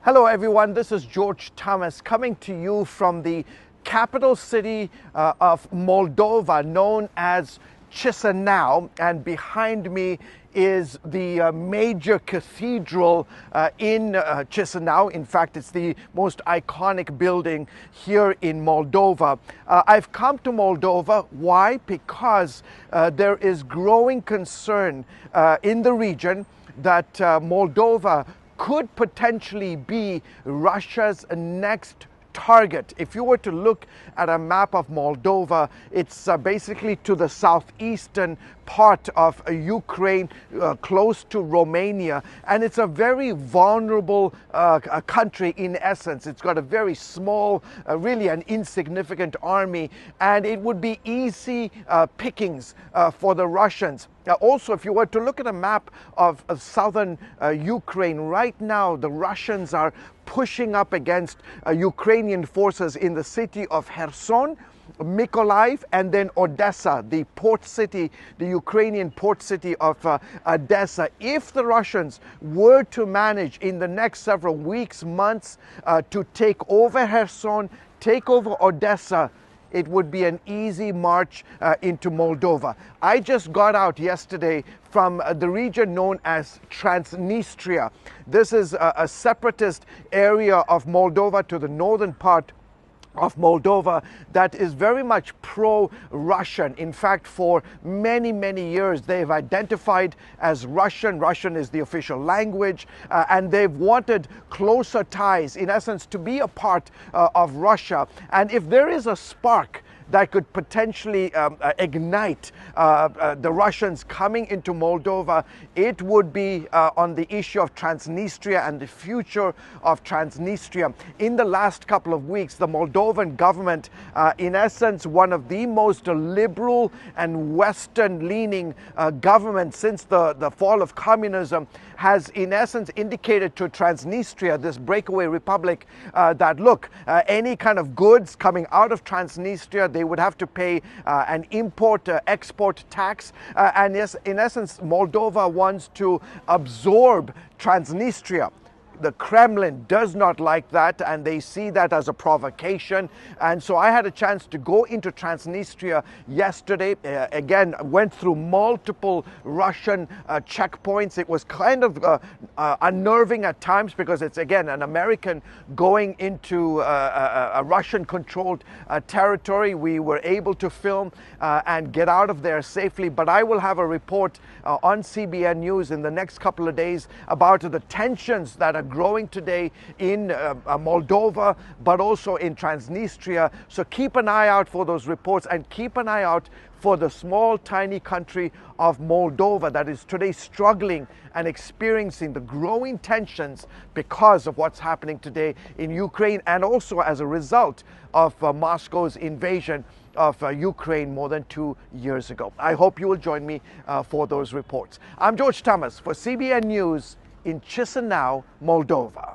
Hello everyone, this is George Thomas coming to you from the capital city of Moldova, known as Chișinău, and behind me is the major cathedral in Chișinău. In fact, it's the most iconic building here in Moldova. I've come to Moldova. Why? Because there is growing concern in the region that Moldova could potentially be Russia's next target. If you were to look at a map of Moldova, it's basically to the southeastern part of Ukraine, close to Romania, and it's a very vulnerable country in essence. It's got a very small, really an insignificant army, and it would be easy pickings for the Russians. Also, if you were to look at a map of southern Ukraine, right now the Russians are pushing up against Ukrainian forces in the city of Kherson, Mykolaiv, and then Odessa, the port city, the Ukrainian port city of Odessa. If the Russians were to manage in the next several weeks, months, to take over Kherson, take over Odessa, it would be an easy march into Moldova. I just got out yesterday from the region known as Transnistria. This is a separatist area of Moldova to the northern part of Moldova that is very much pro-Russian. In fact, for many, many years, they've identified as Russian. Russian is the official language, and they've wanted closer ties, in essence, to be a part of Russia. And if there is a spark that could potentially ignite the Russians coming into Moldova, it would be on the issue of Transnistria and the future of Transnistria. In the last couple of weeks, the Moldovan government, in essence, one of the most liberal and Western-leaning governments since the fall of communism, has in essence indicated to Transnistria, this breakaway republic, that look, any kind of goods coming out of Transnistria, they would have to pay an import-export tax. And yes, in essence, Moldova wants to absorb Transnistria. The Kremlin does not like that, and they see that as a provocation. And so I had a chance to go into Transnistria yesterday. Again, went through multiple Russian checkpoints. It was kind of unnerving at times because it's, again, an American going into a Russian-controlled territory. We were able to film and get out of there safely. But I will have a report on CBN News in the next couple of days about the tensions that are growing today in Moldova, but also in Transnistria. So keep an eye out for those reports, and keep an eye out for the small, tiny country of Moldova that is today struggling and experiencing the growing tensions because of what's happening today in Ukraine, and also as a result of Moscow's invasion of Ukraine more than 2 years ago. I hope you will join me for those reports. I'm George Thomas for CBN News in Chișinău, Moldova.